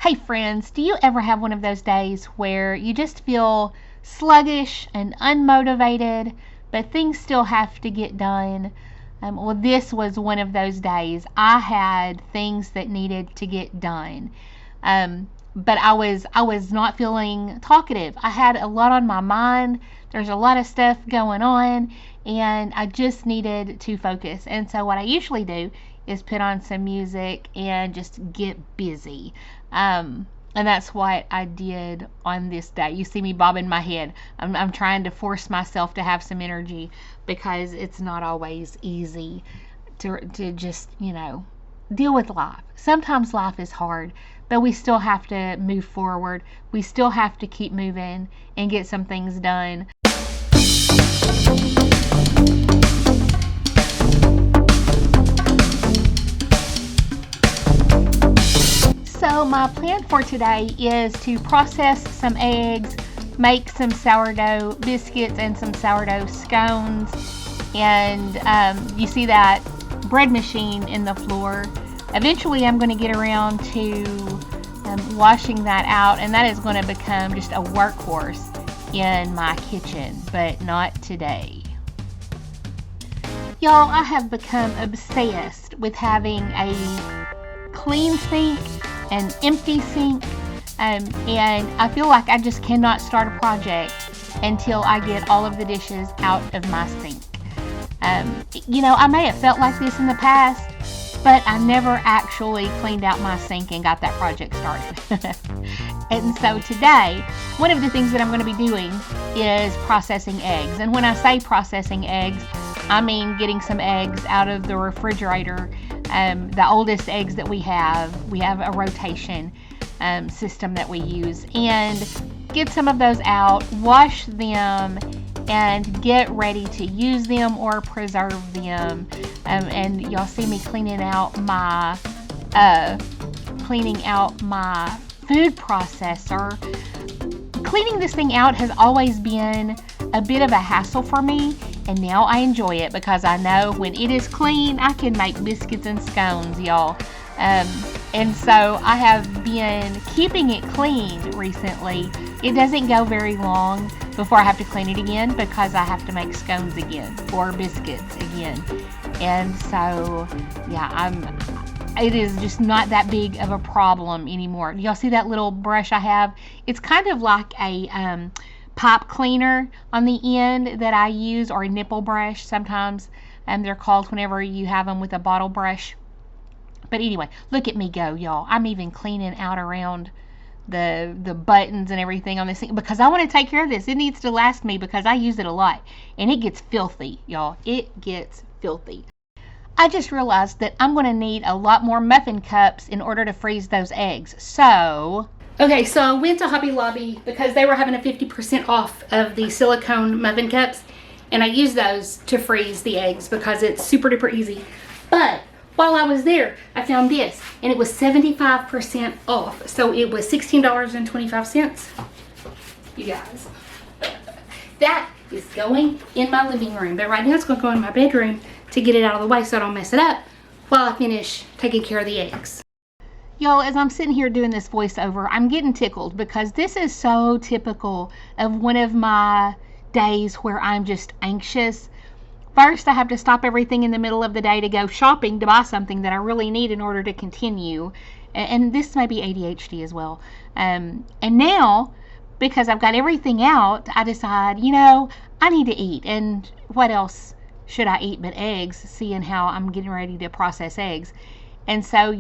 Hey friends, do you ever have one of those days where you just feel sluggish and unmotivated, but things still have to get done? Well, this was one of those days. I had things that needed to get done. But I was not feeling talkative. I had a lot on my mind. There's a lot of stuff going on, and I just needed to focus. And so what I usually do is put on some music and just get busy. And that's what I did on this day. You see me bobbing my head. I'm trying to force myself to have some energy because it's not always easy to just, deal with life. Sometimes life is hard, but we still have to move forward. We still have to keep moving and get some things done. So my plan for today is to process some eggs, make some sourdough biscuits and some sourdough scones. And you see that bread machine in the floor. Eventually I'm going to get around to washing that out, and that is going to become just a workhorse in my kitchen, but not today. Y'all, I have become obsessed with having a clean sink, an empty sink, and I feel like I just cannot start a project until I get all of the dishes out of my sink. I may have felt like this in the past, but I never actually cleaned out my sink and got that project started. And so today, one of the things that I'm going to be doing is processing eggs. And when I say processing eggs, I mean getting some eggs out of the refrigerator. The oldest eggs that we have a rotation system that we use, and get some of those out, wash them, and get ready to use them or preserve them. And y'all see me cleaning out my food processor. Cleaning this thing out has always been a bit of a hassle for me, and now I enjoy it because I know when it is clean, I can make biscuits and scones, y'all. And so I have been keeping it clean recently. It doesn't go very long before I have to clean it again because I have to make scones again or biscuits again. And so, it is just not that big of a problem anymore. Y'all see that little brush I have? It's kind of like a pipe cleaner on the end that I use, or a nipple brush sometimes they're called whenever you have them with a bottle brush. But anyway, look at me go, y'all. I'm even cleaning out around the buttons and everything on this thing because I want to take care of this. It needs to last me because I use it a lot, and it gets filthy, y'all. It gets filthy. I just realized that I'm going to need a lot more muffin cups in order to freeze those eggs. So I went to Hobby Lobby because they were having a 50% off of the silicone muffin cups, and I used those to freeze the eggs because it's super duper easy. But while I was there, I found this, and it was 75% off. So it was $16.25. You guys, that is going in my living room. But right now it's going to go in my bedroom to get it out of the way so I don't mess it up while I finish taking care of the eggs. Y'all, as I'm sitting here doing this voiceover, I'm getting tickled because this is so typical of one of my days where I'm just anxious. First, I have to stop everything in the middle of the day to go shopping to buy something that I really need in order to continue. And this may be ADHD as well. And now, because I've got everything out, I decide, I need to eat. And what else should I eat but eggs, seeing how I'm getting ready to process eggs? And so,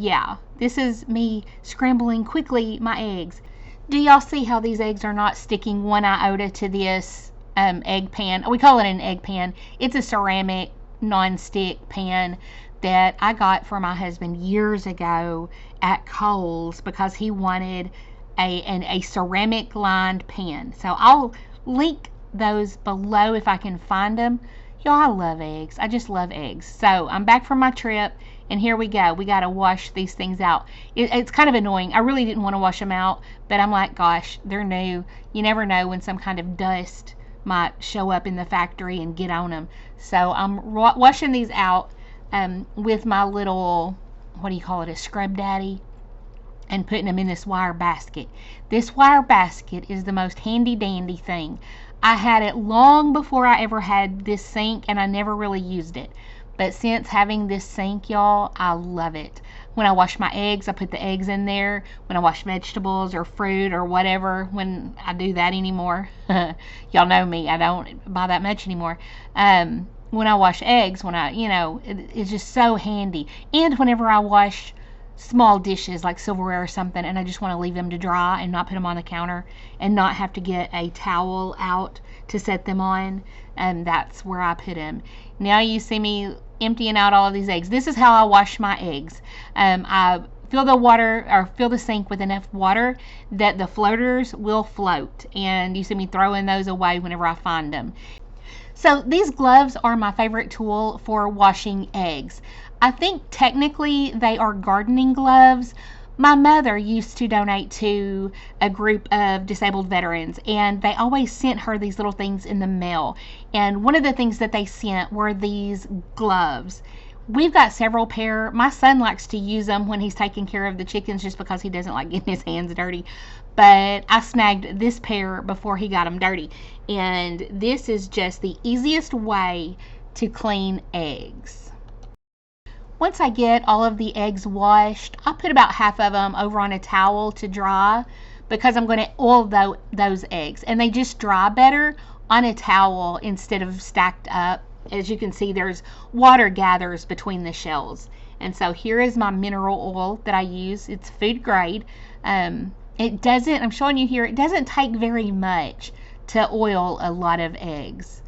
this is me scrambling quickly my eggs. Do y'all see how these eggs are not sticking one iota to this egg pan? We call it an egg pan. It's a ceramic non-stick pan that I got for my husband years ago at Kohl's because he wanted a ceramic lined pan. So I'll link those below if I can find them. Y'all, I love eggs. I just love eggs. So I'm back from my trip, and here we go. We got to wash these things out. It's kind of annoying. I really didn't want to wash them out, but I'm like, gosh, they're new. You never know when some kind of dust might show up in the factory and get on them. So I'm washing these out with my little, what do you call it, a scrub daddy. and putting them in this wire basket. This wire basket is the most handy dandy thing. I had it long before I ever had this sink, and I never really used it. But since having this sink, y'all, I love it. When I wash my eggs, I put the eggs in there. When I wash vegetables or fruit or whatever, when I do that anymore, y'all know me, I don't buy that much anymore. When I wash eggs, it's just so handy. And whenever I wash small dishes like silverware or something, and I just want to leave them to dry and not put them on the counter and not have to get a towel out to set them on, and that's where I put them. Now you see me emptying out all of these eggs. This is how I wash my eggs. I fill the sink with enough water that the floaters will float, and you see me throwing those away whenever I find them. So these gloves are my favorite tool for washing eggs. I think technically they are gardening gloves. My mother used to donate to a group of disabled veterans, and they always sent her these little things in the mail. And one of the things that they sent were these gloves. We've got several pair. My son likes to use them when he's taking care of the chickens just because he doesn't like getting his hands dirty. But I snagged this pair before he got them dirty. And this is just the easiest way to clean eggs. Once I get all of the eggs washed, I put about half of them over on a towel to dry because I'm going to oil those eggs. And they just dry better on a towel instead of stacked up. As you can see, there's water gathers between the shells. And so here is my mineral oil that I use. It's food grade. I'm showing you here, it doesn't take very much to oil a lot of eggs.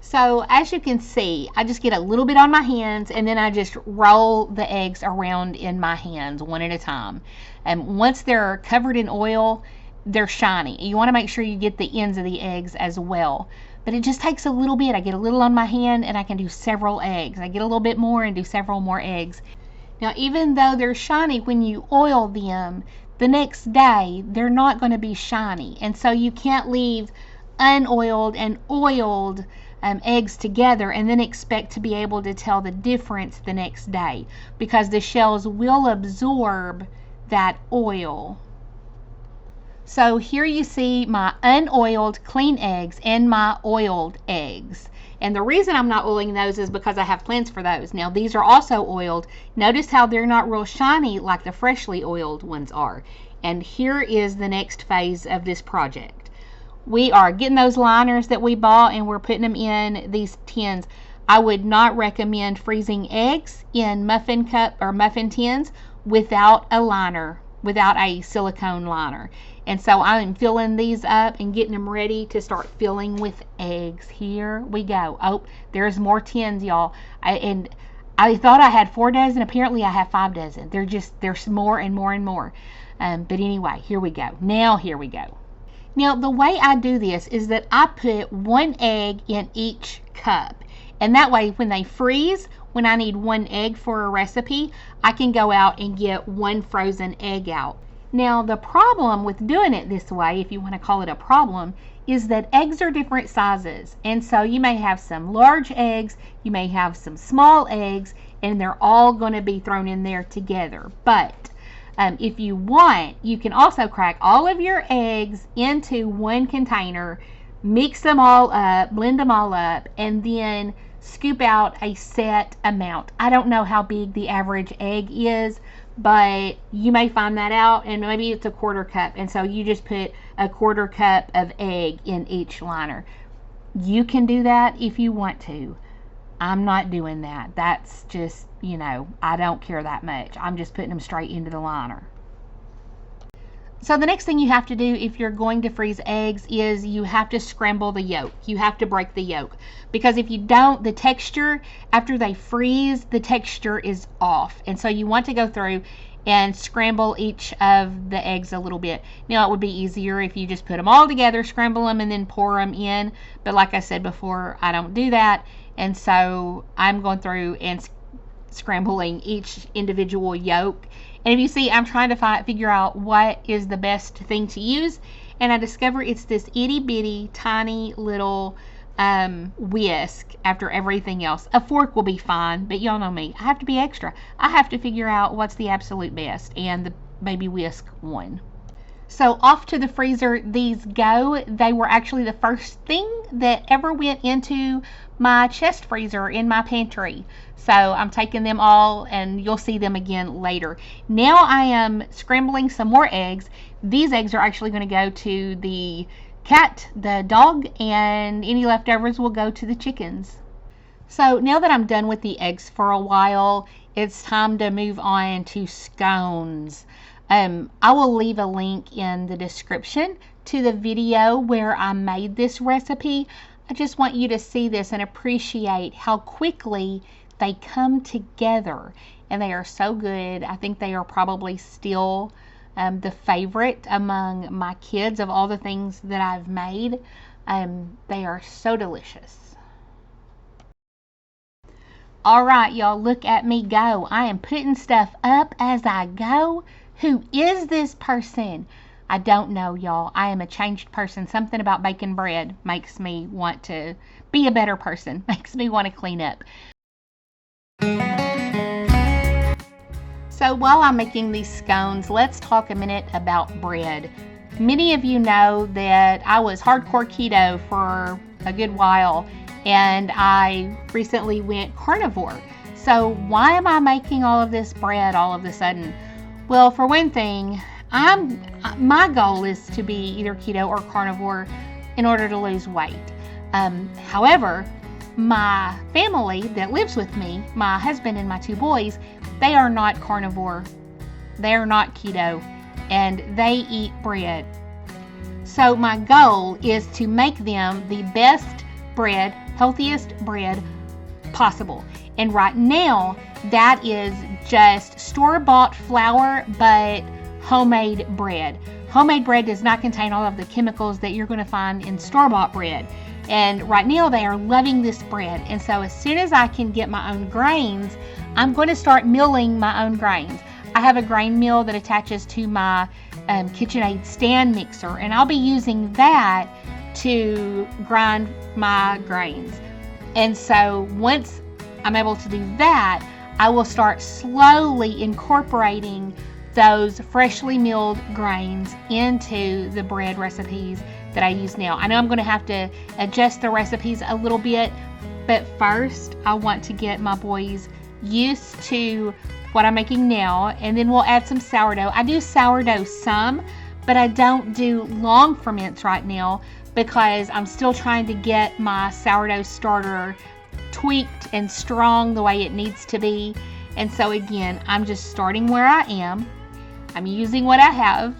So as you can see, I just get a little bit on my hands, and then I just roll the eggs around in my hands one at a time. And once they're covered in oil, they're shiny. You want to make sure you get the ends of the eggs as well. But it just takes a little bit. I get a little on my hand and I can do several eggs. I get a little bit more and do several more eggs. Now, even though they're shiny when you oil them, the next day they're not going to be shiny. And so you can't leave unoiled and oiled eggs together and then expect to be able to tell the difference the next day, because the shells will absorb that oil. So here you see my unoiled clean eggs and my oiled eggs. And the reason I'm not oiling those is because I have plans for those. Now these are also oiled. Notice how they're not real shiny like the freshly oiled ones are. And here is the next phase of this project. We are getting those liners that we bought and we're putting them in these tins. I would not recommend freezing eggs in muffin cup or muffin tins without a liner, without a silicone liner. And so I'm filling these up and getting them ready to start filling with eggs. Here we go. Oh, there's more tins, y'all. I thought I had 4 dozen. Apparently I have 5 dozen. There's more and more and more. But anyway, here we go. Now here we go. Now the way I do this is that I put 1 egg in each cup. And that way when they freeze, when I need 1 egg for a recipe, I can go out and get 1 frozen egg out. Now the problem with doing it this way, if you want to call it a problem, is that eggs are different sizes. And so you may have some large eggs, you may have some small eggs, and they're all going to be thrown in there together. But if you want, you can also crack all of your eggs into 1 container, mix them all up, blend them all up, and then scoop out a set amount. I don't know how big the average egg is, but you may find that out, and maybe it's a 1/4 cup, and so you just put a 1/4 cup of egg in each liner. You can do that if you want to. I'm not doing that. That's just, I don't care that much. I'm just putting them straight into the liner. So the next thing you have to do if you're going to freeze eggs is you have to scramble the yolk. You have to break the yolk, because if you don't, the texture, after they freeze, the texture is off. And so you want to go through and scramble each of the eggs a little bit. Now it would be easier if you just put them all together, scramble them, and then pour them in. But like I said before, I don't do that. And so I'm going through and scrambling each individual yolk. And if you see, I'm trying to figure out what is the best thing to use, and I discover it's this itty bitty tiny little whisk after everything else. A fork will be fine, but y'all know me, I have to be extra. I have to figure out what's the absolute best, and the baby whisk one. So off to the freezer these go. They were actually the first thing that ever went into my chest freezer in my pantry. So I'm taking them all and you'll see them again later. Now I am scrambling some more eggs. These eggs are actually going to go to the cat, the dog, and any leftovers will go to the chickens. So now that I'm done with the eggs for a while, it's time to move on to scones. I will leave a link in the description to the video where I made this recipe. I just want you to see this and appreciate how quickly they come together, and they are so good. I think they are probably still the favorite among my kids of all the things that I've made. They are so delicious. All right, y'all, look at me go. I am putting stuff up as I go. Who is this person? I don't know, y'all. I am a changed person. Something about baking bread makes me want to be a better person, makes me want to clean up. So while I'm making these scones, let's talk a minute about bread. Many of you know that I was hardcore keto for a good while, and I recently went carnivore. So why am I making all of this bread all of a sudden? Well, for one thing, my goal is to be either keto or carnivore in order to lose weight. However, my family that lives with me, my husband and my 2 boys, they are not carnivore, they are not keto, and they eat bread. So my goal is to make them the best bread, healthiest bread possible. And right now, that is just store-bought flour, but homemade bread. Homemade bread does not contain all of the chemicals that you're going to find in store-bought bread. And right now, they are loving this bread. And so as soon as I can get my own grains, I'm going to start milling my own grains. I have a grain mill that attaches to my KitchenAid stand mixer, and I'll be using that to grind my grains. And so once I'm able to do that, I will start slowly incorporating those freshly milled grains into the bread recipes that I use now. I know I'm going to have to adjust the recipes a little bit, but first I want to get my boys used to what I'm making now, and then we'll add some sourdough. I do sourdough some, but I don't do long ferments right now because I'm still trying to get my sourdough starter tweaked and strong the way it needs to be. And so again, I'm just starting where I am. I'm using what I have.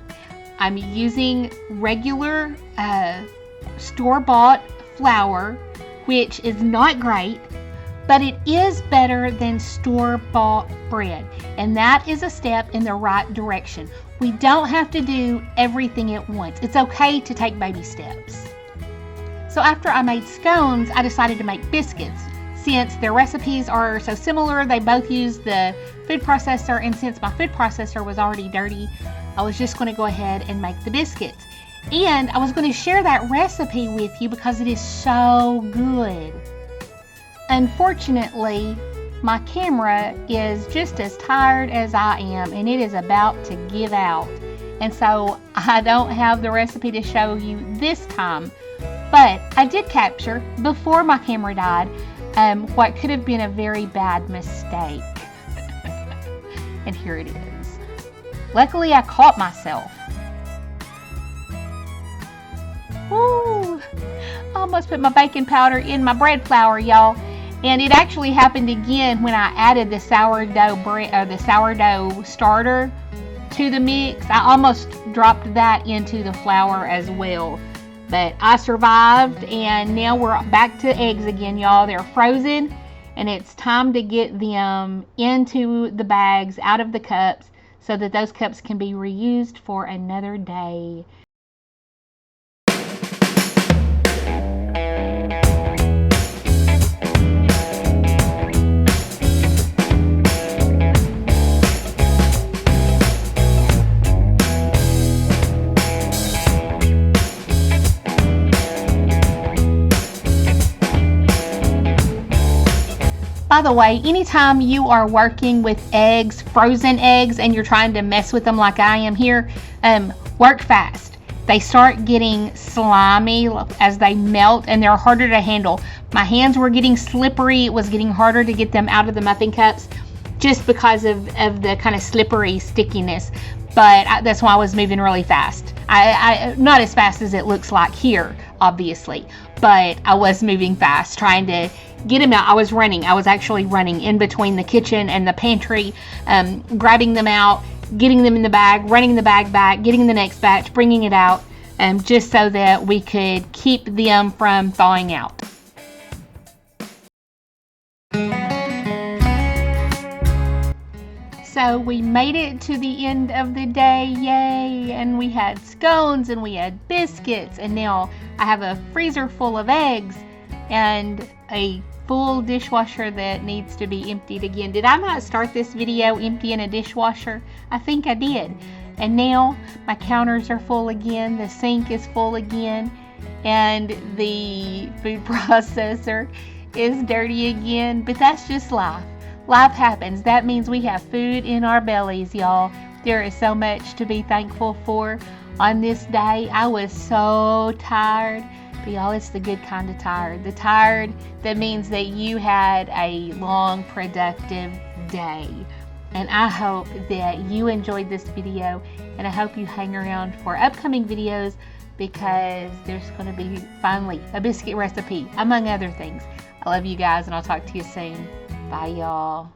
I'm using regular store-bought flour, which is not great, but it is better than store-bought bread. And that is a step in the right direction. We don't have to do everything at once. It's okay to take baby steps. So after I made scones, I decided to make biscuits. Since their recipes are so similar, they both use the food processor, and since my food processor was already dirty, I was just going to go ahead and make the biscuits. And I was going to share that recipe with you because it is so good. Unfortunately, my camera is just as tired as I am, and it is about to give out. And so I don't have the recipe to show you this time. But I did capture, before my camera died, what could have been a very bad mistake. And here it is. Luckily, I caught myself. Ooh, I almost put my baking powder in my bread flour, y'all. And it actually happened again when I added the sourdough starter to the mix. I almost dropped that into the flour as well. But I survived, and now we're back to eggs again, y'all. They're frozen, and it's time to get them into the bags, out of the cups, so that those cups can be reused for another day. By the way, anytime you are working with eggs, frozen eggs, and you're trying to mess with them like I am here, work fast. They start getting slimy as they melt, and they're harder to handle. My hands were getting slippery. It was getting harder to get them out of the muffin cups just because of the kind of slippery stickiness. But that's why I was moving really fast. I not as fast as it looks like here, obviously, but I was moving fast, trying to get them out. I was actually running in between the kitchen and the pantry, grabbing them out, getting them in the bag, running the bag back, getting the next batch, bringing it out, just so that we could keep them from thawing out. So we made it to the end of the day, yay! And we had scones and we had biscuits, and now I have a freezer full of eggs and a full dishwasher that needs to be emptied again. Did I not start this video emptying a dishwasher? I think I did. And now my counters are full again, the sink is full again, and the food processor is dirty again, but that's just life. Life happens. That means we have food in our bellies, y'all. There is so much to be thankful for on this day. I was so tired, but y'all, it's the good kind of tired. The tired that means that you had a long, productive day. And I hope that you enjoyed this video, and I hope you hang around for upcoming videos, because there's going to be finally a biscuit recipe, among other things. I love you guys, and I'll talk to you soon. Bye, y'all.